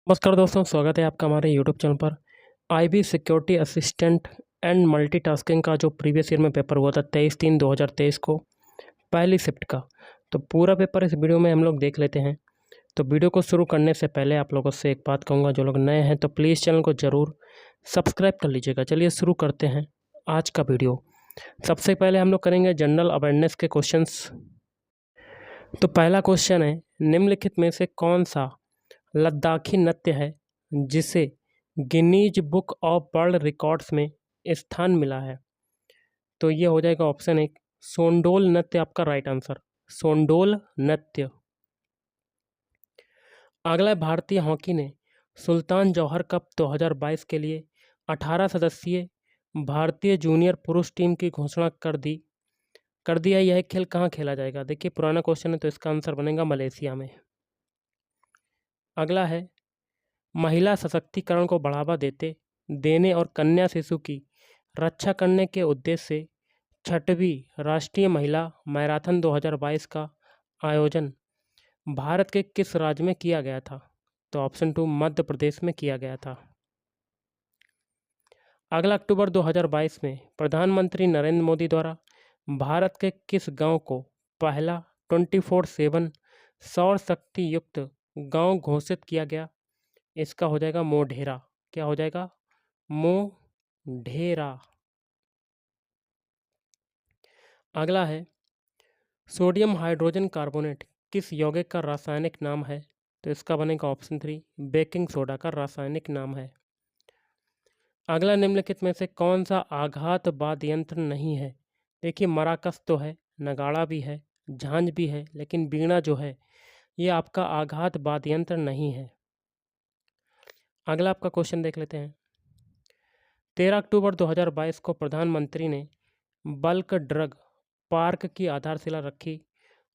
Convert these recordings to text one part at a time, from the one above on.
नमस्कार दोस्तों, स्वागत है आपका हमारे यूट्यूब चैनल पर। IB security assistant and multitasking का जो प्रीवियस ईयर में पेपर हुआ था 23/3/2023 को, पहली शिफ्ट का, तो पूरा पेपर इस वीडियो में हम लोग देख लेते हैं। तो वीडियो को शुरू करने से पहले आप लोगों से एक बात कहूँगा, जो लोग नए हैं तो प्लीज़ चैनल को ज़रूर सब्सक्राइब कर लीजिएगा। चलिए शुरू करते हैं आज का वीडियो। सबसे पहले हम लोग करेंगे जनरल अवेयरनेस के क्वेश्चंस। तो पहला क्वेश्चन है, निम्नलिखित में से कौन सा लद्दाखी नृत्य है जिसे Guinness book of world records में स्थान मिला है? तो ये हो जाएगा ऑप्शन एक, सोंडोल नृत्य आपका राइट आंसर, सोंडोल नृत्य। अगला है, भारतीय हॉकी ने सुल्तान जौहर कप 2022 के लिए 18 सदस्यीय भारतीय जूनियर पुरुष टीम की घोषणा कर दिया। यह खेल कहाँ खेला जाएगा? देखिए पुराना क्वेश्चन है तो इसका आंसर बनेगा मलेशिया में। अगला है, महिला सशक्तिकरण को बढ़ावा देने और कन्या शिशु की रक्षा करने के उद्देश्य से छठवीं राष्ट्रीय महिला मैराथन 2022 का आयोजन भारत के किस राज्य में किया गया था? तो ऑप्शन 2, मध्य प्रदेश में किया गया था। अगला, अक्टूबर 2022 में प्रधानमंत्री नरेंद्र मोदी द्वारा भारत के किस गांव को पहला 24/7 सौर शक्ति युक्त गांव घोषित किया गया? इसका हो जाएगा मोढेरा। क्या हो जाएगा? मोढेरा। अगला है, सोडियम हाइड्रोजन कार्बोनेट किस यौगिक का रासायनिक नाम है? तो इसका बनेगा ऑप्शन 3, बेकिंग सोडा का रासायनिक नाम है। अगला, निम्नलिखित में से कौन सा आघात वाद्य यंत्र नहीं है? देखिए मराकस तो है, नगाड़ा भी है, झांझ भी है, लेकिन वीणा जो है ये आपका आघात वाद्य यंत्र नहीं है। अगला आपका क्वेश्चन देख लेते हैं। 13 अक्टूबर 2022 को प्रधानमंत्री ने बल्क ड्रग पार्क की आधारशिला रखी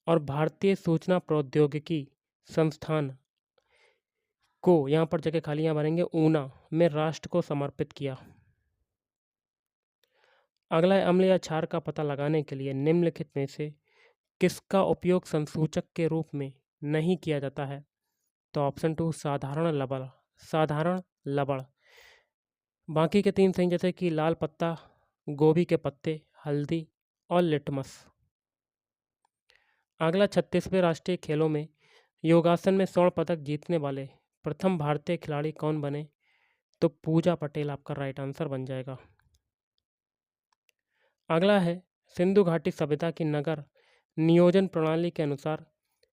और भारतीय सूचना प्रौद्योगिकी संस्थान को, यहाँ पर जगह खाली यहाँ भरेंगे, ऊना में राष्ट्र को समर्पित किया। अगला है, अम्ल या क्षार का पता लगाने के लिए निम्नलिखित में से किसका उपयोग संसूचक के रूप में नहीं किया जाता है? तो ऑप्शन 2, साधारण लवण, साधारण लवण। बाकी के 3 सही, जैसे कि लाल पत्ता, गोभी के पत्ते, हल्दी और लिटमस। अगला, 36वें राष्ट्रीय खेलों में योगासन में स्वर्ण पदक जीतने वाले प्रथम भारतीय खिलाड़ी कौन बने? तो पूजा पटेल आपका राइट आंसर बन जाएगा। अगला है, सिंधु घाटी सभ्यता की नगर नियोजन प्रणाली के अनुसार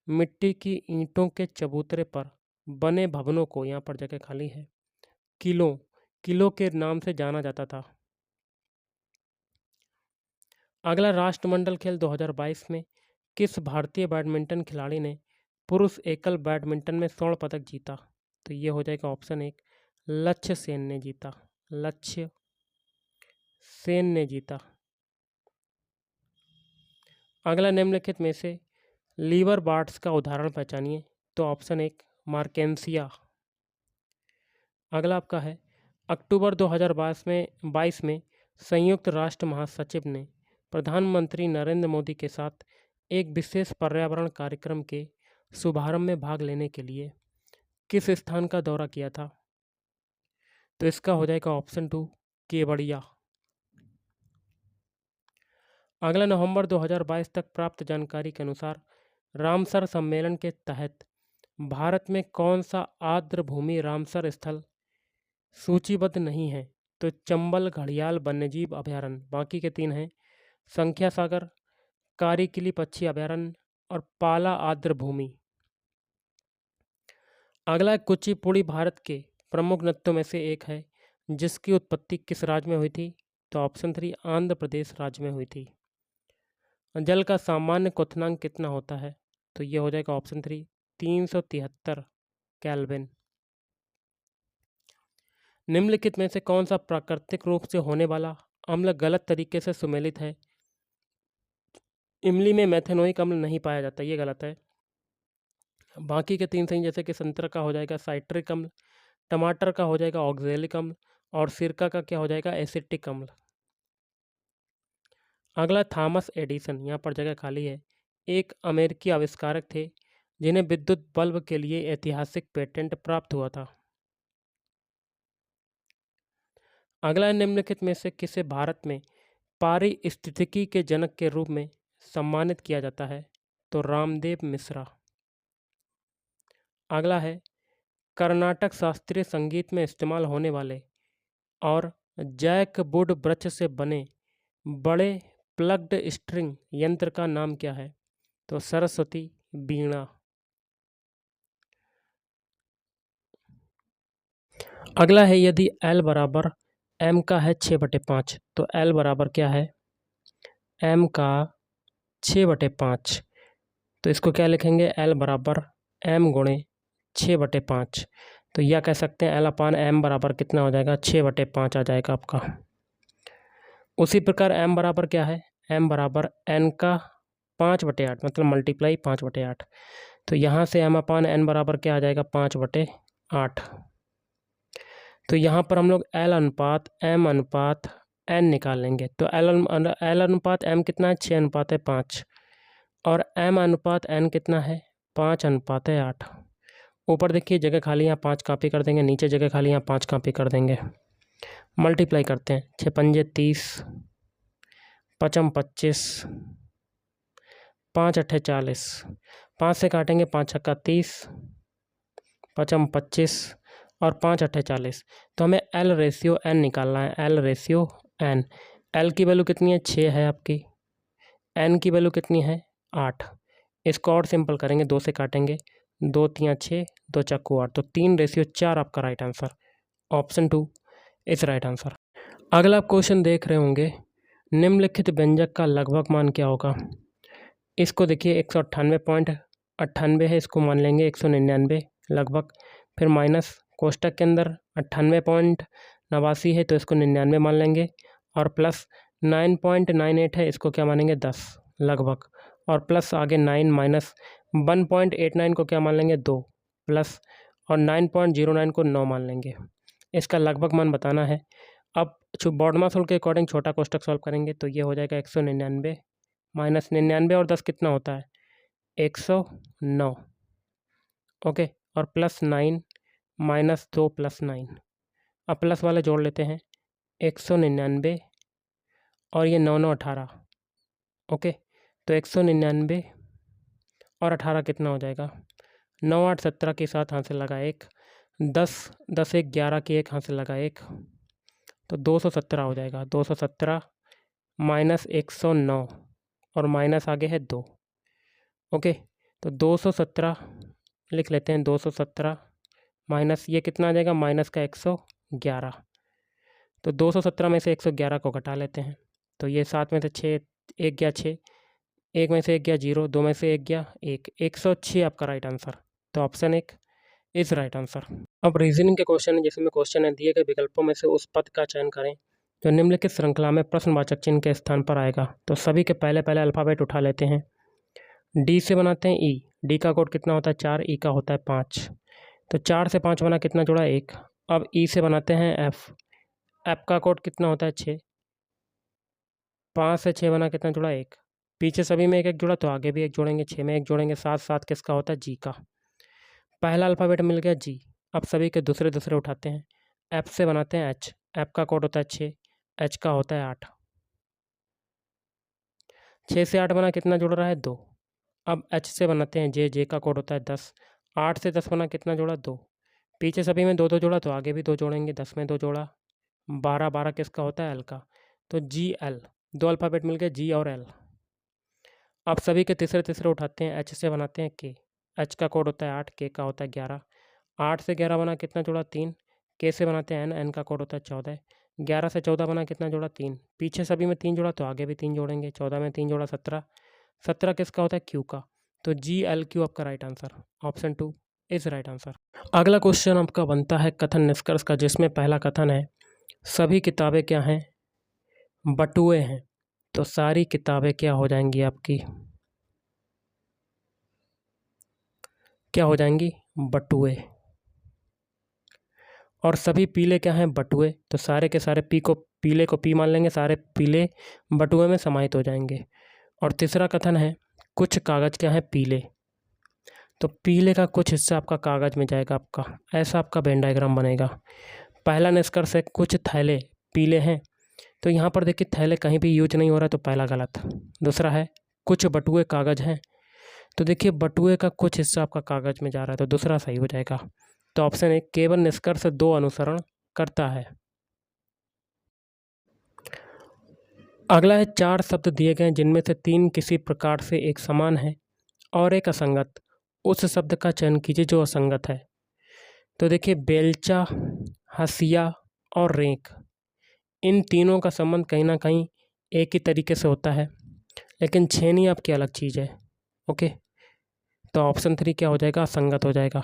मिट्टी की ईंटों के चबूतरे पर बने भवनों को, यहाँ पर जगह खाली है, किलों के नाम से जाना जाता था। अगला, राष्ट्रमंडल खेल 2022 में किस भारतीय बैडमिंटन खिलाड़ी ने पुरुष एकल बैडमिंटन में स्वर्ण पदक जीता? तो ये हो जाएगा ऑप्शन 1, लक्ष्य सेन ने जीता, लक्ष्य सेन ने जीता। अगला, निम्नलिखित में से लीवर बार्ड्स का उदाहरण पहचानिए। तो ऑप्शन 1, मार्केंसिया। अगला आपका है, अक्टूबर 2022 में संयुक्त राष्ट्र महासचिव ने प्रधानमंत्री नरेंद्र मोदी के साथ एक विशेष पर्यावरण कार्यक्रम के शुभारंभ में भाग लेने के लिए किस स्थान का दौरा किया था? तो इसका हो जाएगा ऑप्शन 2, केवड़िया। अगला, नवंबर 2022 तक प्राप्त जानकारी के अनुसार रामसर सम्मेलन के तहत भारत में कौन सा आर्द्र भूमि रामसर स्थल सूचीबद्ध नहीं है? तो चंबल घड़ियाल वन्यजीव अभयारण्य। बाकी के 3 हैं, संख्या सागर, कारीकिली पक्षी अभयारण्य और पाला आर्द्र भूमि। अगला, कुचिपुड़ी भारत के प्रमुख नृत्यों में से एक है जिसकी उत्पत्ति किस राज्य में हुई थी? तो ऑप्शन 3, आंध्र प्रदेश राज्य में हुई थी। जल का सामान्य क्वथनांक कितना होता है? तो ये हो जाएगा ऑप्शन 3, 373 केल्विन। निम्नलिखित में से कौन सा प्राकृतिक रूप से होने वाला अम्ल गलत तरीके से सुमेलित है? इमली में मेथेनोइक अम्ल नहीं पाया जाता, ये गलत है। बाकी के 3 सही, जैसे कि संतरा का हो जाएगा साइट्रिक अम्ल, टमाटर का हो जाएगा ऑक्जेलिक अम्ल और सिरका का क्या हो जाएगा एसिटिक अम्ल। अगला, थॉमस एडिसन, यहाँ पर जगह खाली है, एक अमेरिकी आविष्कारक थे जिन्हें विद्युत बल्ब के लिए ऐतिहासिक पेटेंट प्राप्त हुआ था। अगला है, निम्नलिखित में से किसे भारत में पारिस्थितिकी के जनक के रूप में सम्मानित किया जाता है? तो रामदेव मिश्रा। अगला है, कर्नाटक शास्त्रीय संगीत में इस्तेमाल होने वाले और जैकवुड वृक्ष से बने बड़े प्लग्ड स्ट्रिंग यंत्र का नाम क्या है? तो सरस्वती वीणा। अगला है, यदि L बराबर M का है 6/5 तो L बराबर क्या है? M का 6/5। तो इसको क्या लिखेंगे? L बराबर M गुणे 6/5। तो यह कह सकते हैं L/M बराबर कितना हो जाएगा? 6/5 आ जाएगा आपका। उसी प्रकार M बराबर क्या है? M बराबर N का 5/8 मतलब मल्टीप्लाई 5/8। तो यहाँ से M/N बराबर क्या आ जाएगा? 5/8। तो यहाँ पर हम लोग L अनुपात M अनुपात N निकाल लेंगे। तो L अनुपात M कितना है? 6:5। और M अनुपात N कितना है? 5:8। ऊपर देखिए जगह खाली, यहाँ 5 कॉपी कर देंगे, नीचे जगह खाली, यहाँ 5 कॉपी कर देंगे। मल्टीप्लाई करते हैं। 6×5 = 30, 5×25, 5×8 = 40। 5 से काटेंगे, 5×6 = 30, 5×25 और 5×8 = 40। तो हमें L रेशियो N निकालना है। L ratio N। L की वैल्यू कितनी है? 6 है आपकी। N की वैल्यू कितनी है? 8। इसको और सिंपल करेंगे, 2 से काटेंगे, 2 × 3 = 6, 2 × 4 = 8। तो 3:4 आपका right answer. Option 2 is right answer. अगला आप क्वेश्चन देख रहे होंगे, निम्नलिखित व्यंजक का लगभग मान क्या होगा? इसको देखिए 198.98 है, इसको मान लेंगे 199 लगभग। फिर माइनस कोष्टक के अंदर 98.89 है, तो इसको 99 मान लेंगे। और प्लस 9.98 है, इसको क्या मानेंगे? 10 लगभग। और प्लस आगे 9 माइनस 1.89 को क्या मान लेंगे? 2 प्लस, और 9.09 को 9 मान लेंगे। इसका लगभग मान बताना है। अब जो बॉडमास रूल के अकॉर्डिंग छोटा कोष्टक सॉल्व करेंगे तो ये हो जाएगा 199 माइनस 99 और 10 कितना होता है? 109। ओके, और प्लस 9 माइनस 2 प्लस 9। अब प्लस वाले जोड़ लेते हैं, 199 और ये 9 9 18। ओके, तो 199 और 18 कितना हो जाएगा? 9 8 17 के साथ हाथ से लगा 1, 10 10 1 11 की एक हाथ से लगा 1, तो 217 हो जाएगा। 217 माइनस 109 और माइनस आगे है 2। ओके, तो 217 लिख लेते हैं। 217 माइनस ये कितना आ जाएगा? माइनस का 111। तो 217 में से 111 को घटा लेते हैं, तो ये 7 में से 6 1 गया 6, 1 में से 1 गया 0, 2 में से 1 गया 1, 106 आपका राइट आंसर। तो ऑप्शन 1 इज राइट आंसर। अब रीजनिंग के क्वेश्चन है, जिसमें क्वेश्चन है दिए गए विकल्पों में से उस पद का चयन करें जो निम्नलिखित श्रृंखला में प्रश्नवाचक चिन्ह के स्थान पर आएगा। तो सभी के पहले पहले अल्फ़ाबेट उठा लेते हैं। डी से बनाते हैं ई। डी का कोड कितना होता है? 4। ई का होता है 5। तो 4 से 5 बना, कितना जुड़ा? 1। अब ई से बनाते हैं एफ। एफ का कोड कितना होता है? 6। 5 से 6 बना, कितना जुड़ा? 1। पीछे सभी में 1 1 जुड़ा, तो आगे भी 1 जोड़ेंगे, 6 में 1 जोड़ेंगे, 7 7 किसका होता है? जी का। पहला अल्फ़ाबेट मिल गया जी। अब सभी के दूसरे दूसरे उठाते हैं। एफ से बनाते हैं एच। एफ का कोड होता है 6, एच का होता है 8। 6 से 8 बना, कितना जुड़ रहा है? 2। अब एच से बनाते हैं जे। जे का कोड होता है 10। 8 से 10 बना, कितना जोड़ा? 2। पीछे सभी में 2 2 जोड़ा, तो आगे भी 2 जोड़ेंगे, 10 में 2 जोड़ा, 12 12 किसका होता है? एल का। तो जी एल, 2 अल्फ़ाबेट मिल गए, जी और एल। अब सभी के तीसरे तीसरे उठाते हैं। एच से बनाते हैं के। एच का कोड होता है 8, के का होता है 11। 8 से 11 बना, कितना जोड़ा? 3। के से बनाते हैं एन। एन का कोड होता है 14। 11 से 14 बना, कितना जोड़ा? 3। पीछे सभी में 3 जोड़ा, तो आगे भी 3 जोड़ेंगे, 14 में 3 जोड़ा, 17। 17 किसका होता है? क्यू का। तो जी एल क्यू आपका right answer. Option 2 is right answer. अगला क्वेश्चन आपका बनता है कथन निष्कर्ष का, जिसमें पहला कथन है सभी किताबें क्या हैं? बटुए हैं। तो सारी किताबें क्या हो जाएंगी आपकी? क्या हो जाएंगी? बटुए। और सभी पीले क्या हैं? बटुए। तो सारे के सारे पीले को पी मान लेंगे, सारे पीले बटुए में समाहित हो जाएंगे। और तीसरा कथन है कुछ कागज़ क्या है? पीले। तो पीले का कुछ हिस्सा आपका कागज़ में जाएगा आपका, ऐसा आपका वेन डायग्राम बनेगा। पहला निष्कर्ष है कुछ थैले पीले हैं। तो यहाँ पर देखिए थैले कहीं भी यूज नहीं हो रहा, तो पहला गलत। दूसरा है कुछ बटुए कागज़ हैं, तो देखिए बटुए का कुछ हिस्सा आपका कागज़ में जा रहा है, तो दूसरा सही हो जाएगा। तो ऑप्शन ए केवल निष्कर्ष 2 अनुसरण करता है। अगला है 4 शब्द दिए गए जिनमें से 3 किसी प्रकार से एक समान है और एक असंगत। उस शब्द का चयन कीजिए जो असंगत है। तो देखिए बेलचा, हसिया और रेंक, इन तीनों का संबंध कहीं ना कहीं एक ही तरीके से होता है, लेकिन छेनी आपकी अलग चीज़ है। ओके, तो ऑप्शन 3 क्या हो जाएगा? असंगत हो जाएगा।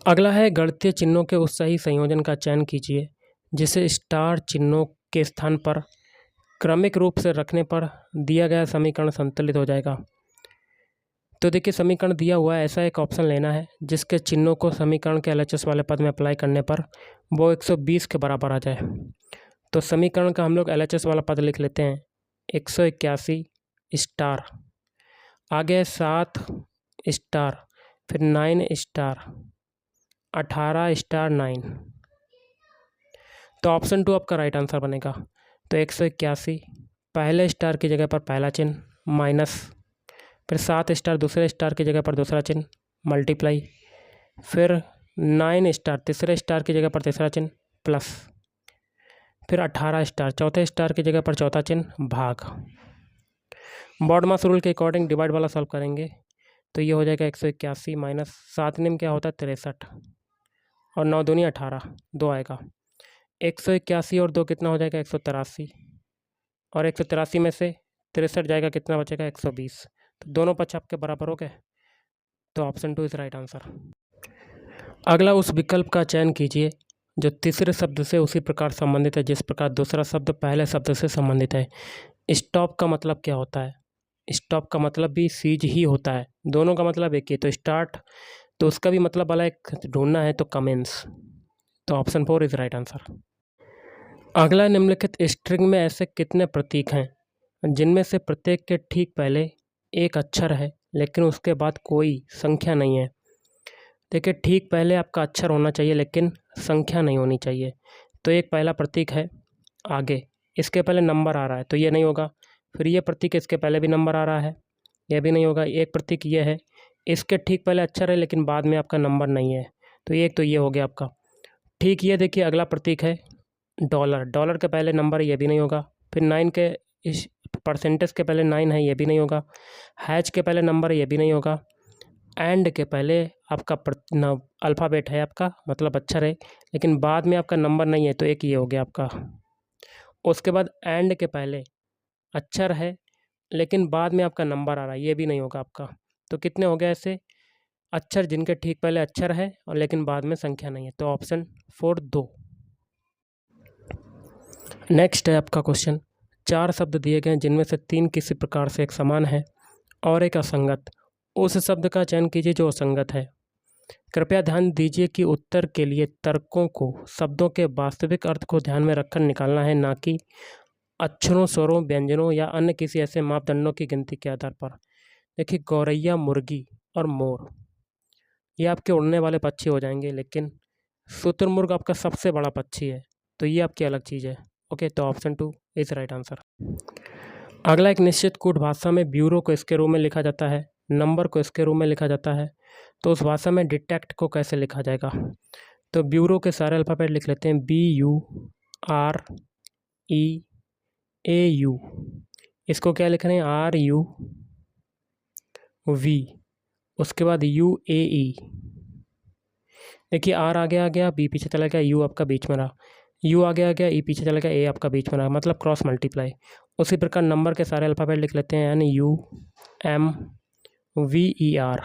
अगला है गणितीय चिन्हों के उस सही संयोजन का चयन कीजिए जिसे स्टार चिन्हों के स्थान पर क्रमिक रूप से रखने पर दिया गया समीकरण संतुलित हो जाएगा। तो देखिए समीकरण दिया हुआ है, ऐसा एक ऑप्शन लेना है जिसके चिन्हों को समीकरण के एलएचएस वाले पद में अप्लाई करने पर वो 120 के बराबर आ जाए। तो समीकरण का हम लोग एलएचएस वाला पद लिख लेते हैं 181 स्टार, आगे 7 स्टार, फिर 9 स्टार, 18 स्टार 9। तो ऑप्शन 2 आपका राइट आंसर बनेगा। तो 181 पहले स्टार की जगह पर पहला चिन्ह माइनस, फिर 7 स्टार दूसरे स्टार की जगह पर दूसरा चिन्ह मल्टीप्लाई, फिर 9 स्टार तीसरे स्टार की जगह पर तीसरा चिन्ह प्लस, फिर 18 स्टार चौथे स्टार की जगह पर चौथा चिन्ह भाग। बॉडमास रूल के अकॉर्डिंग डिवाइड वाला सॉल्व करेंगे तो ये हो जाएगा 181 माइनस 7 निम क्या होता है 63 और 9 दूनी 18, 2 आएगा। 181 और 2 कितना हो जाएगा 183, और 183 में से 63 जाएगा, कितना बचेगा 120। तो दोनों पक्ष आपके बराबर हो गए। तो ऑप्शन 2 इज राइट आंसर। अगला उस विकल्प का चयन कीजिए जो तीसरे शब्द से उसी प्रकार संबंधित है जिस प्रकार दूसरा शब्द पहले शब्द से संबंधित है। स्टॉप का मतलब क्या होता है? स्टॉप का मतलब भी सीज ही होता है, दोनों का मतलब एक ही। तो स्टार्ट तो उसका भी मतलब अलग ढूंढना है, तो कमेंस। तो ऑप्शन 4 इज राइट आंसर। अगला निम्नलिखित स्ट्रिंग में ऐसे कितने प्रतीक हैं जिनमें से प्रत्येक के ठीक पहले एक अक्षर है लेकिन उसके बाद कोई संख्या नहीं है? देखिए ठीक पहले आपका अक्षर होना चाहिए लेकिन संख्या नहीं होनी चाहिए। तो एक पहला प्रतीक है आगे, इसके पहले नंबर आ रहा है तो ये नहीं होगा। फिर ये प्रतीक इसके पहले भी नंबर आ रहा है, यह भी नहीं होगा। एक प्रतीक ये है, इसके ठीक पहले अक्षर है लेकिन बाद में आपका नंबर नहीं है, तो एक तो ये हो गया आपका। ठीक ये देखिए अगला प्रतीक है डॉलर, डॉलर के पहले नंबर है, ये भी नहीं होगा। फिर 9 के इस परसेंटेज के पहले 9 है, ये भी नहीं होगा। हैच के पहले नंबर है, ये भी नहीं होगा। एंड के पहले आपका अल्फ़ाबेट है आपका, मतलब अक्षर है, लेकिन बाद में आपका नंबर नहीं है, तो एक ये हो गया आपका। उसके बाद एंड के पहले अक्षर है लेकिन बाद में आपका नंबर आ रहा है, ये भी नहीं होगा आपका। तो कितने हो गए ऐसे अक्षर जिनके ठीक पहले अक्षर है और लेकिन बाद में संख्या नहीं है? तो ऑप्शन 4 2। नेक्स्ट है आपका क्वेश्चन, 4 शब्द दिए गए जिनमें से 3 किसी प्रकार से एक समान है और एक असंगत। उस शब्द का चयन कीजिए जो असंगत है। कृपया ध्यान दीजिए कि उत्तर के लिए तर्कों को शब्दों के वास्तविक अर्थ को ध्यान में रखकर निकालना है, ना कि अक्षरों, स्वरों, व्यंजनों या अन्य किसी ऐसे मापदंडों की गिनती के आधार पर। देखिए गौरैया, मुर्गी और मोर ये आपके उड़ने वाले पक्षी हो जाएंगे, लेकिन शुतुरमुर्ग आपका सबसे बड़ा पक्षी है, तो ये आपकी अलग चीज़ है। ओके, तो ऑप्शन 2 इज राइट आंसर। अगला एक निश्चित कूट भाषा में ब्यूरो को इसके रूप में लिखा जाता है, नंबर को इसके रूप में लिखा जाता है, तो उस भाषा में डिटेक्ट को कैसे लिखा जाएगा? तो ब्यूरो के सारे अल्फ़ाबेट लिख लेते हैं, BUREAU। इसको क्या लिख रहे हैं? RUV, उसके बाद UAE। देखिए आर आगे आ गया, बी पीछे चला गया, यू आपका बीच में रहा, यू आगे आ गया, ई पीछे चला गया, ए आपका बीच में रहा, मतलब क्रॉस मल्टीप्लाई। उसी प्रकार नंबर के सारे अल्फ़ाबेट लिख लेते हैं, NUMVER।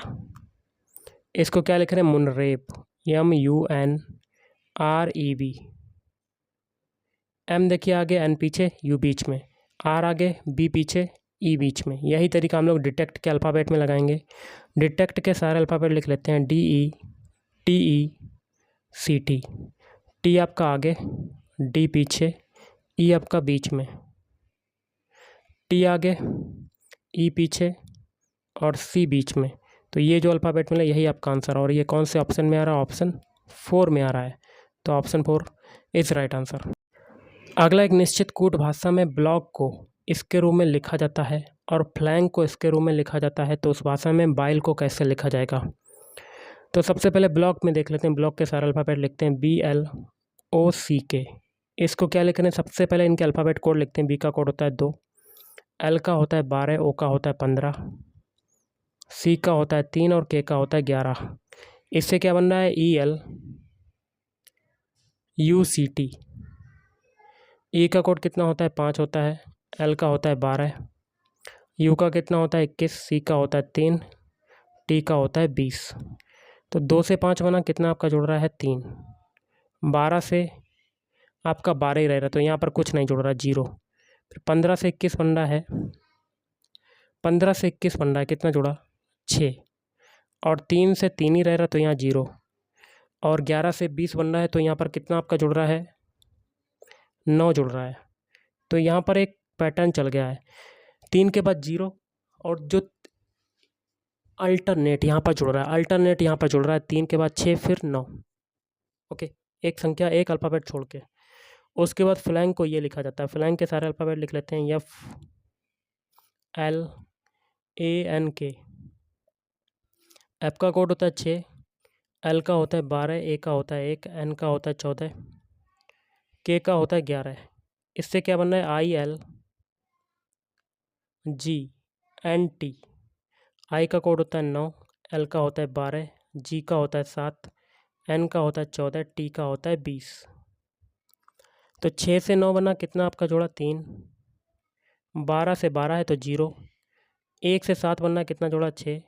इसको क्या लिख रहे हैं? मुनरेब, MUNREB। एम देखिए आगे, एन पीछे, यू बीच में, आर आगे, बी पीछे, ई बीच में। यही तरीका हम लोग डिटेक्ट के अल्फ़ाबेट में लगाएंगे। डिटेक्ट के सारे अल्फ़ाबेट लिख लेते हैं, DETECT। टी आपका आगे, डी पीछे, ई आपका बीच में, टी आगे, ई पीछे और सी बीच में। तो ये जो अल्फ़ाबेट मिला यही आपका आंसर है, और ये कौन से ऑप्शन में आ रहा है? ऑप्शन 4 में आ रहा है। तो ऑप्शन 4 इज राइट आंसर। अगला, एक निश्चित कूट भाषा में ब्लॉक को इसके रूप में लिखा जाता है और फ्लैंक को इसके रूप में लिखा जाता है, तो उस भाषा में बाइल को कैसे लिखा जाएगा? तो सबसे पहले ब्लॉक में देख लेते हैं। ब्लॉक के सारे अल्फ़ाबेट लिखते हैं BLOCK। इसको क्या लिख रहे हैं? सबसे पहले इनके अल्फ़ाबेट कोड लिखते हैं। बी का कोड होता है 2, एल का होता है 12, ओ का होता है 15, सी का होता है 3 और के का होता है 11। इससे क्या बन रहा है? ELUCT। ई का कोड कितना होता है? 5 होता है, एल का होता है 12, यू का कितना होता है? 21, सी का होता है 3, टी का होता है 20। तो 2 से 5 बना, कितना आपका जुड़ रहा है? 3। 12 से आपका 12 ही रह रहा है, तो यहाँ पर कुछ नहीं जुड़ रहा, 0। फिर 15 से 21 बन रहा है, 15 से 21 बन रहा है, कितना जुड़ा? 6। और 3 से 3 ही रह रहा, तो यहाँ 0। और 11 से 20 बन रहा है, तो यहाँ पर कितना आपका जुड़ रहा है? 9 जुड़ रहा है। तो यहाँ पर एक पैटर्न चल गया है, 3 के बाद 0 और जो अल्टरनेट यहाँ पर जुड़ रहा है, अल्टरनेट यहाँ पर जुड़ रहा है, 3 के बाद 6 फिर 9। ओके, एक संख्या, एक अल्फ़ाबेट छोड़ के। उसके बाद फ्लैंक को ये लिखा जाता है। फ्लैंक के सारे अल्फ़ाबेट लिख लेते हैं। FLANK। एफ का कोड होता है 6, एल का होता है 12, ए का होता है 1, एन का होता है 14, के का होता है 11। इससे क्या बन रहा है? ILGNT। आई का कोड होता है 9, एल का होता है 12, जी का होता है 7, एन का होता है 14, टी का होता है 20। तो 6 से 9 बना, कितना आपका जोड़ा? 3। 12 से 12 है तो 0। 1 से 7 बनना, कितना जोड़ा? 6।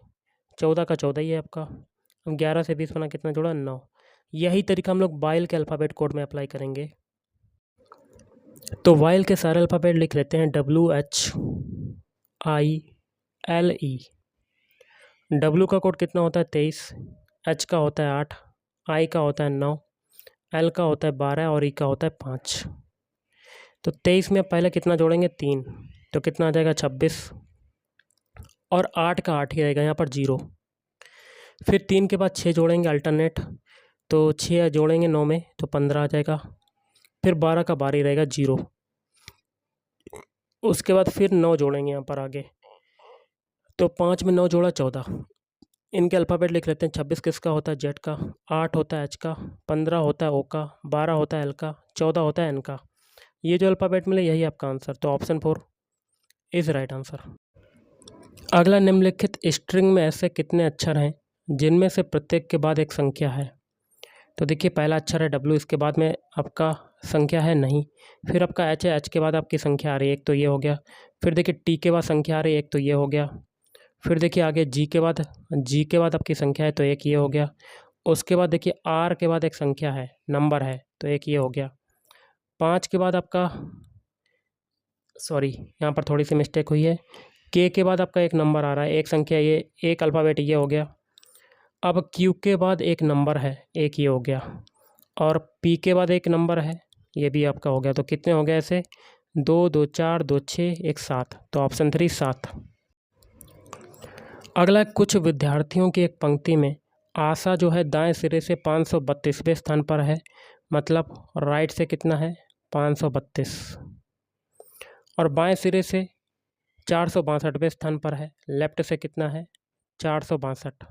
14 का 14 ही है आपका। अब 11 से 20 बना, कितना जोड़ा? 9। यही तरीका हम लोग बाइल के अल्फ़ाबेट कोड में अप्लाई करेंगे। तो वाइल के सारे अल्फ़ाबेट लिख लेते हैं। WHILE। डब्लू का कोड कितना होता है? 23, एच का होता है 8, आई का होता है 9, एल का होता है 12 और ई का होता है 5। तो 23 में पहले कितना जोड़ेंगे? 3, तो कितना आ जाएगा? 26। और 8 का 8 ही रहेगा, यहाँ पर 0। फिर 3 के बाद 6 जोड़ेंगे अल्टरनेट, तो 6 जोड़ेंगे 9 में तो 15 आ जाएगा। फिर 12 का 12 ही रहेगा, 0। उसके बाद फिर 9 जोड़ेंगे यहाँ पर आगे, तो 5 में 9 जोड़ा 14। इनके अल्फ़ाबेट लिख लेते हैं। 26 किसका होता है? जेड का, 8 होता है एच का, 15 होता है ओ का, 12 होता है एल का, 14 होता है एन का। ये जो अल्फ़ाबेट मिले यही आपका आंसर, तो ऑप्शन 4 इज़ राइट आंसर। अगला, निम्नलिखित स्ट्रिंग में ऐसे कितने अक्षर हैं जिनमें से प्रत्येक के बाद एक संख्या है? तो देखिए, पहला अक्षर है W, इसके बाद में आपका संख्या है नहीं। फिर आपका H है, H के बाद आपकी संख्या आ रही है, एक तो ये हो गया। फिर देखिए T के बाद संख्या आ रही है, एक तो ये हो गया। फिर देखिए आगे G के बाद आपकी संख्या है, तो एक ये हो गया। उसके बाद देखिए R के बाद एक संख्या है, नंबर है, तो एक ये हो गया। 5 के बाद आपका, सॉरी यहाँ पर थोड़ी सी मिस्टेक हुई है, K के बाद आपका एक नंबर आ रहा है, एक संख्या, ये एक अल्फ़ाबेट ये हो गया। अब Q के बाद एक नंबर है, एक ये हो गया। और P के बाद एक नंबर है, ये भी आपका हो गया। तो कितने हो गए ऐसे? 2, 2, 4, 2, 6, 1, 7। तो ऑप्शन 3 7। अगला, कुछ विद्यार्थियों की एक पंक्ति में आशा जो है दाएं सिरे से 532वें स्थान पर है, मतलब राइट से कितना है? 532। और बाएं सिरे से 462वें स्थान पर है, लेफ्ट से कितना है? 462।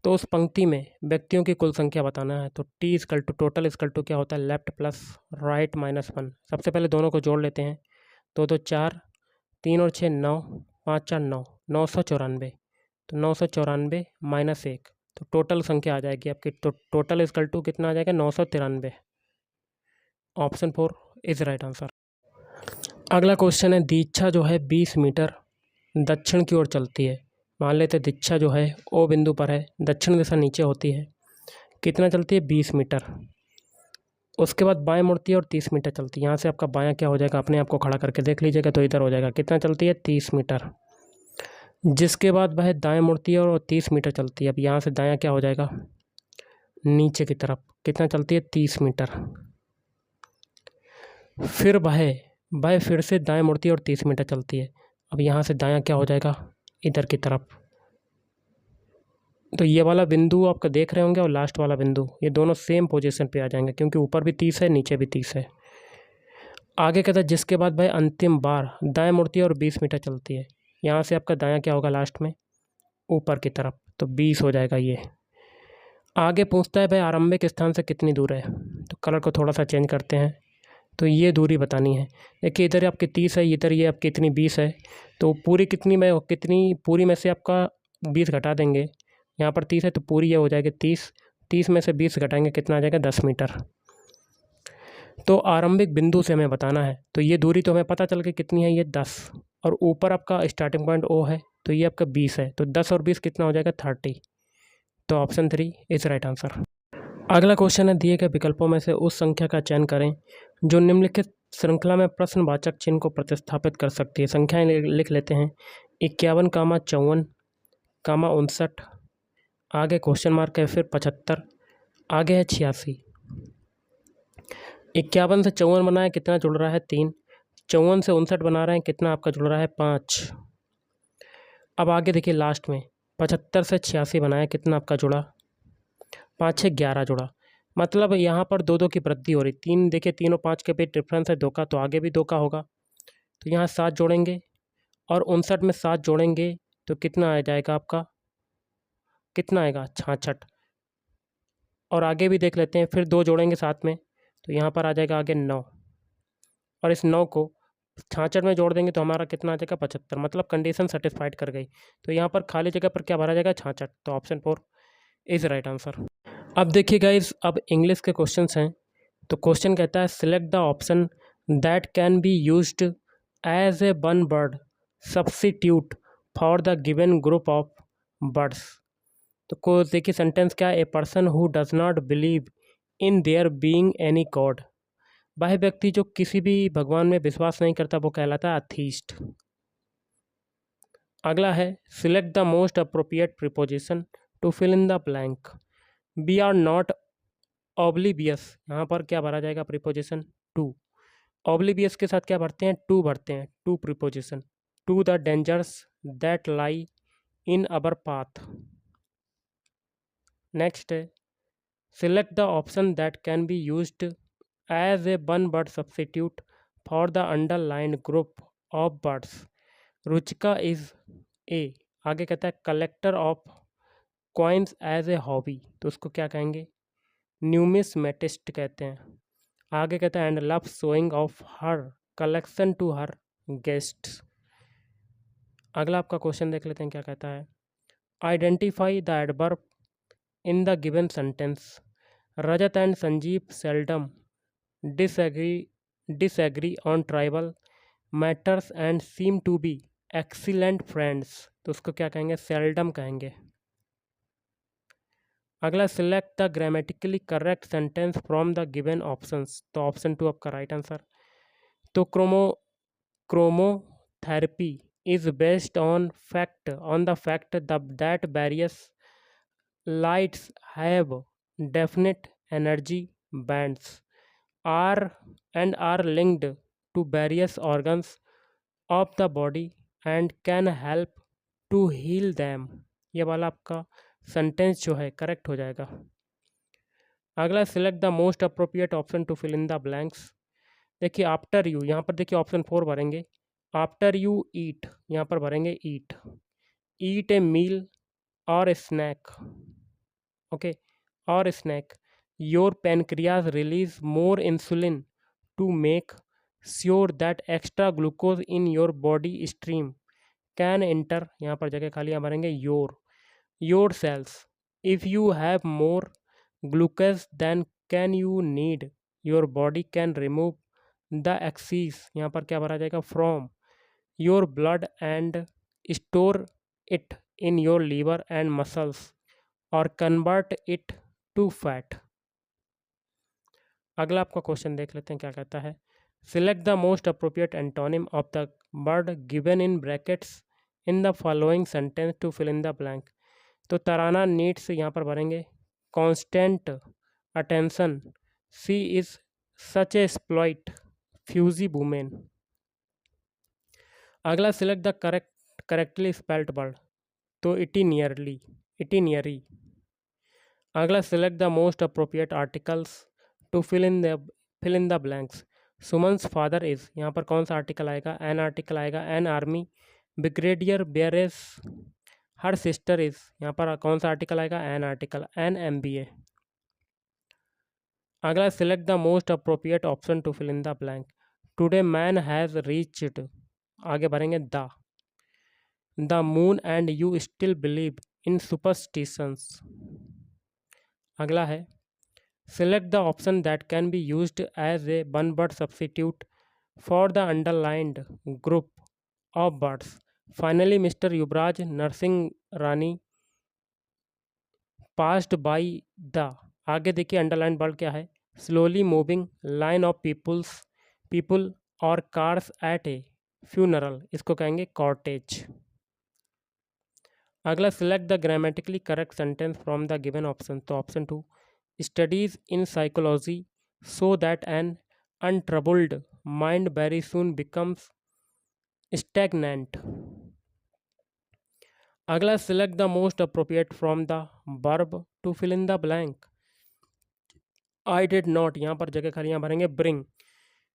तो उस पंक्ति में व्यक्तियों की कुल संख्या बताना है। तो T equal to total equal to क्या होता है? Left plus right minus 1। सबसे पहले दोनों को जोड़ लेते हैं। 2 2 4, 3 और 6 9, 5 4 9, 994। तो 994 माइनस 1, तो टोटल संख्या आ जाएगी आपकी। तो टोटल इक्वल टू कितना आ जाएगा? 993। Option 4 is right answer. अगला क्वेश्चन है, दीक्षा जो है 20 मीटर दक्षिण की ओर चलती है। मान लेते दीक्षा जो है O बिंदु पर है, दक्षिण दिशा नीचे होती है, कितना चलती है? 20 मीटर। उसके बाद बाएं मुड़ती है और 30 मीटर चलती है। यहाँ से आपका बायां क्या हो जाएगा? अपने आप को खड़ा करके देख लीजिएगा, तो इधर हो जाएगा। कितना चलती है? 30 मीटर। जिसके बाद वह दाएं मुड़ती है और 30 मीटर चलती है। अब यहाँ से दायां क्या हो जाएगा? नीचे की तरफ। कितना चलती है? 30 मीटर। फिर वह फिर से दाएं मुड़ती है और 30 मीटर चलती है। अब यहाँ से दायां क्या हो जाएगा? इधर की तरफ। तो ये वाला बिंदु आपका देख रहे होंगे और लास्ट वाला बिंदु, ये दोनों सेम पोजीशन पे आ जाएंगे, क्योंकि ऊपर भी 30 है, नीचे भी 30 है। आगे कहता है जिसके बाद भाई अंतिम बार दाएं मुड़ती है और 20 मीटर चलती है। यहाँ से आपका दायां क्या होगा लास्ट में, ऊपर की तरफ, तो 20 हो जाएगा ये। आगे पूछता है भाई आरंभिक स्थान से कितनी दूर है, तो कलर को थोड़ा सा चेंज करते हैं, तो ये दूरी बतानी है। देखिए इधर आपकी 30 है, इधर ये आपकी इतनी 20 है, तो पूरी कितनी में, कितनी पूरी में से आपका 20 घटा देंगे। यहाँ पर 30 है तो पूरी ये हो जाएगी 30, 30 में से 20 घटाएंगे कितना आ जाएगा 10 मीटर। तो आरंभिक बिंदु से हमें बताना है, तो ये दूरी तो हमें पता चल गई कितनी है, ये 10, और ऊपर आपका स्टार्टिंग पॉइंट ओ है, तो ये आपका 20 है, तो 10 और 20 कितना हो जाएगा 30। तो ऑप्शन 3 इज राइट आंसर। अगला क्वेश्चन है दिए गए विकल्पों में से उस संख्या का चयन करें जो निम्नलिखित श्रृंखला में प्रश्नवाचक चिन्ह को प्रतिस्थापित कर सकती है। संख्याएं लिख लेते हैं, 51 कामा 54 कामा 59, आगे क्वेश्चन मार्क है, फिर 75, आगे है 86। 51 से 54 बना है, कितना जुड़ रहा है 3, 54 से 59 बना रहे हैं, कितना आपका जुड़ रहा है 5। अब आगे देखिए लास्ट में 75 से 86 बनाया, कितना आपका जुड़ा 5 6 11 जुड़ा। मतलब यहाँ पर 2 2 की वृद्धि हो रही, 3 देखिए 3 और 5 के बीच डिफरेंस है 2 का, तो आगे भी 2 का होगा, तो यहाँ 7 जोड़ेंगे और 59 में 7 जोड़ेंगे तो कितना आ जाएगा आपका, कितना आएगा 66। और आगे भी देख लेते हैं, फिर 2 जोड़ेंगे साथ में, तो यहाँ पर आ जाएगा आगे 9, और इस 9 को 66 में जोड़ देंगे तो हमारा कितना आ जाएगा 75। मतलब कंडीशन सेटिस्फाइड कर गई, तो यहाँ पर खाली जगह पर क्या भरा जाएगा 66, तो ऑप्शन 4 इज राइट आंसर। अब देखिए गाइस, अब इंग्लिश के क्वेश्चंस हैं, तो क्वेश्चन कहता है select the option that can be used as a one word substitute for the given group of birds. तो को देखिए सेंटेंस क्या है, a person who does not believe in there being any god. वह व्यक्ति जो किसी भी भगवान में विश्वास नहीं करता वो कहलाता है अथीस्ट। अगला है select the most appropriate preposition to fill in the blank. We are not oblivious, यहाँ पर क्या भरा जाएगा प्रीपोजिशन टू। ऑब्लिवियस के साथ क्या भरते हैं, टू भरते हैं, to preposition. To the dangers that lie in our path. Next है select the option that can be used as a one word substitute for the underlined group of words. Ruchika is a, आगे कहता है collector of coins as a hobby, तो उसको क्या कहेंगे, न्यूमिसमेटिस्ट कहते हैं। आगे कहता है and love showing of her collection to her guests. अगला आपका क्वेश्चन देख लेते हैं क्या कहता है, identify the adverb in the given sentence. Rajat and Sanjeev seldom disagree on tribal matters and seem to be excellent friends, तो उसको क्या कहेंगे, सेल्डम कहेंगे। अगला select the grammatically correct sentence from the given options, तो ऑप्शन 2 आपका राइट आंसर। तो chromotherapy is based on the fact that various lights have definite energy bands are linked to various organs of the body and can help to heal them। ये वाला आपका sentence जो है correct हो जाएगा। अगला select the most appropriate option to fill in the blanks. देखिए after you, यहाँ पर देखिए ऑप्शन 4 भरेंगे, आफ्टर यू ईट, यहाँ पर भरेंगे ईट, ईट ए मील और ए स्नैक, ओके, और snack, your pancreas release more insulin to make sure that extra glucose in your body stream can enter, यहाँ पर जगह खाली यहाँ भरेंगे your cells। if you have more glucose than can you need, your body can remove the excess, यहाँ पर क्या भरा जाएगा from your blood and store it in your liver and muscles or convert it to fat। अगला आपका question देख लेते हैं क्या कहता है, select the most appropriate antonym of the word given in brackets in the following sentence to fill in the blank. तो Tarana needs यहाँ पर भरेंगे constant attention, she is such a exploit fussy women. अगला select the correctly spelled word, तो itinerary. अगला select the most appropriate articles to fill in the blanks। Suman's father is, यहाँ पर कौन सा आर्टिकल आएगा? एन आर्टिकल आएगा। N army brigadier bears her sister is, यहाँ पर कौन सा आर्टिकल आएगा? An article. An MBA। अगला select the most appropriate option to fill in the blank. Today man has reached, आगे बढ़ेंगे the moon and you still believe in superstitions. अगला है select the option that can be used as a one word substitute for the underlined group of words. Finally mister Yuvraj Narsingh Rani passed by the, आगे देखिए underline word क्या है? Slowly moving line of people और cars at a funeral, इसको कहेंगे cortege. अगला select the grammatically correct sentence from the given option. तो option 2 studies in psychology so that an untroubled mind very soon becomes stagnant. अगला select the most appropriate from the verb to fill in the blank. I did not, यहाँ पर जगह खाली, यहाँ भरेंगे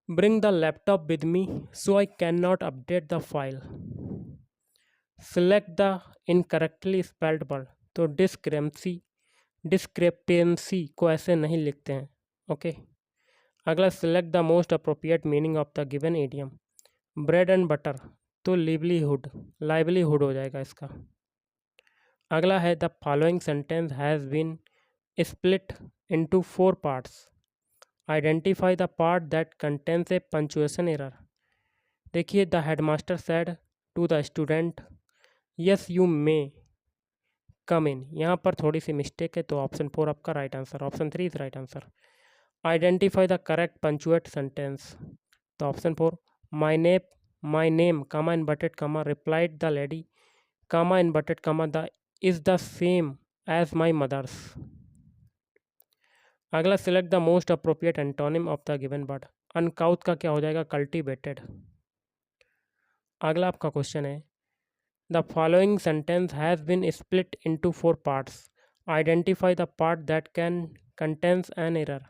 bring the laptop with me so I can not update the file. Select the incorrectly spelled word. तो discrepancy को ऐसे नहीं लिखते हैं, ओके। अगला select the most appropriate meaning of the given idiom. Bread and butter, तो livelihood हो जाएगा इसका। अगला है the following sentence has been split into 4 parts. Identify the part that contains a punctuation error. देखिए the headmaster said to the student yes you may come इन, यहाँ पर थोड़ी सी मिस्टेक है, तो ऑप्शन 4 आपका right answer. Option 3 is right answer. Identify the correct punctuate sentence. तो option 4 my name comma inverted comma replied the lady comma inverted comma the is the same as my mother's. अगला select the most appropriate antonym of the given word. Uncouth का क्या हो जाएगा? Cultivated. अगला आपका question है the following sentence has been split into 4 parts. Identify the part that can contains an error.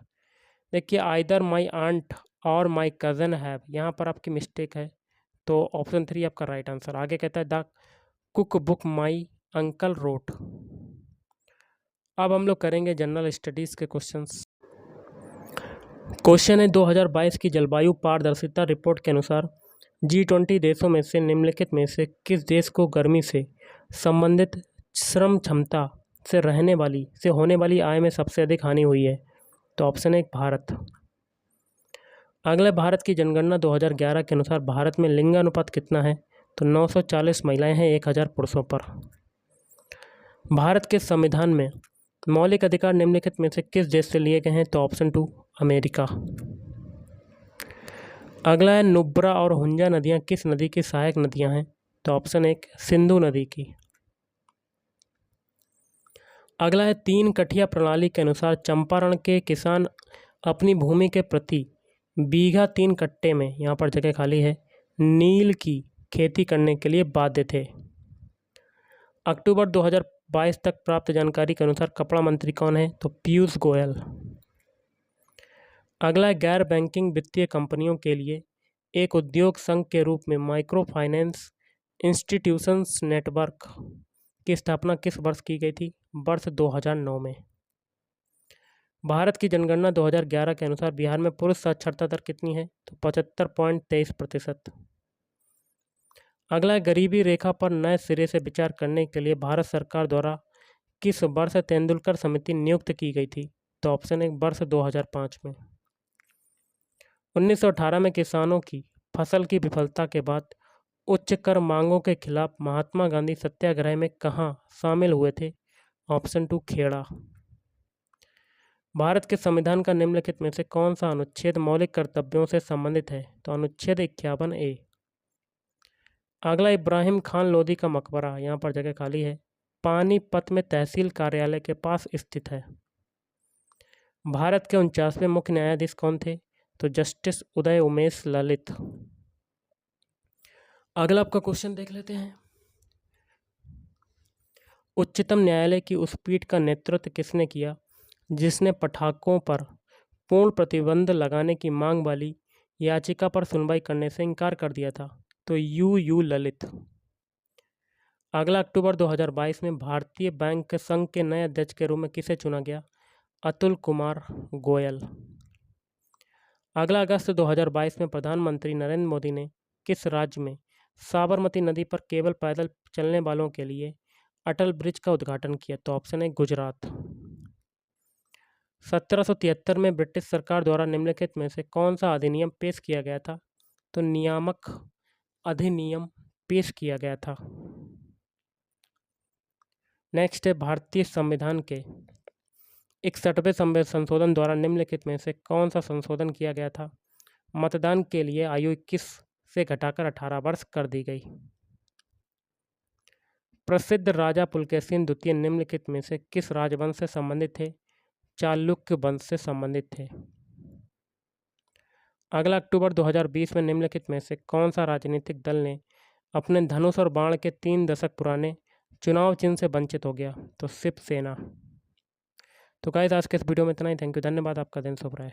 देखिए either my aunt और my cousin have, यहाँ पर आपकी मिस्टेक है, तो ऑप्शन 3 आपका राइट आंसर। आगे कहता है the cook book my uncle wrote. अब हम लोग करेंगे जनरल स्टडीज़ के क्वेश्चंस। क्वेश्चन है 2022 की जलवायु पारदर्शिता रिपोर्ट के अनुसार G20 देशों में से निम्नलिखित में से किस देश को गर्मी से संबंधित श्रम क्षमता से होने वाली आय में सबसे अधिक हानि हुई है? तो ऑप्शन 1 भारत। अगले भारत की जनगणना 2011 के अनुसार भारत में लिंगानुपात कितना है? तो 940 महिलाएं हैं 1000 पुरुषों पर। भारत के संविधान में मौलिक अधिकार निम्नलिखित में से किस देश से लिए गए हैं? तो ऑप्शन 2 अमेरिका। अगला है नुब्रा और हुंजा नदियां किस नदी की सहायक नदियां हैं? तो ऑप्शन 1 सिंधु नदी की। अगला है 3 कठिया प्रणाली के अनुसार चंपारण के किसान अपनी भूमि के प्रति बीघा 3 कट्टे में, यहाँ पर जगह खाली है, नील की खेती करने के लिए बाध्य थे। अक्टूबर 2022 तक प्राप्त जानकारी के अनुसार कपड़ा मंत्री कौन है? तो पीयूष गोयल। अगला गैर बैंकिंग वित्तीय कंपनियों के लिए एक उद्योग संघ के रूप में माइक्रो फाइनेंस इंस्टीट्यूशंस नेटवर्क की स्थापना किस वर्ष की गई थी? वर्ष 2009 में। भारत की जनगणना 2011 के अनुसार बिहार में पुरुष साक्षरता दर कितनी है? तो 75.23%। अगला गरीबी रेखा पर नए सिरे से विचार करने के लिए भारत सरकार द्वारा किस वर्ष तेंदुलकर समिति नियुक्त की गई थी? तो ऑप्शन 1 वर्ष 2005 में। 1918 में किसानों की फसल की विफलता के बाद उच्च कर मांगों के खिलाफ महात्मा गांधी सत्याग्रह में कहाँ शामिल हुए थे? ऑप्शन 2 खेड़ा। भारत के संविधान का निम्नलिखित में से कौन सा अनुच्छेद मौलिक कर्तव्यों से संबंधित है? तो अनुच्छेद 51A। अगला इब्राहिम खान लोधी का मकबरा, यहाँ पर जगह खाली है, पानीपत में तहसील कार्यालय के पास स्थित है। भारत के 49वें मुख्य न्यायाधीश कौन थे? तो जस्टिस उदय उमेश ललित। अगला आपका क्वेश्चन देख लेते हैं। उच्चतम न्यायालय की उस पीठ का नेतृत्व किसने किया जिसने पटाखों पर पूर्ण प्रतिबंध लगाने की मांग वाली याचिका पर सुनवाई करने से इनकार कर दिया था? तो यू ललित। अगला अक्टूबर 2022 में भारतीय बैंक संघ के नए अध्यक्ष के रूप में किसे चुना गया? अतुल कुमार गोयल। अगला अगस्त 2022 में प्रधानमंत्री नरेंद्र मोदी ने किस राज्य में साबरमती नदी पर केवल पैदल चलने वालों के लिए अटल ब्रिज का उद्घाटन किया? तो ऑप्शन है गुजरात। 1773 में ब्रिटिश सरकार द्वारा निम्नलिखित में से कौन सा अधिनियम पेश किया गया था? तो नियामक अधिनियम पेश किया गया था। नेक्स्ट है भारतीय संविधान के 61वें संशोधन द्वारा निम्नलिखित में से कौन सा संशोधन किया गया था? मतदान के लिए आयु 21 से घटाकर 18 वर्ष कर दी गई। प्रसिद्ध राजा पुलकेशिन द्वितीय निम्नलिखित में से किस राजवंश से संबंधित थे? चालुक्य वंश से संबंधित थे। अगला अक्टूबर 2020 में निम्नलिखित में से कौन सा राजनीतिक दल ने अपने धनुष और बाण के 3 दशक पुराने चुनाव चिन्ह से वंचित हो गया? तो शिवसेना। तो गाइस आज के इस वीडियो में इतना ही। थैंक यू, धन्यवाद। आपका दिन शुभ रहे।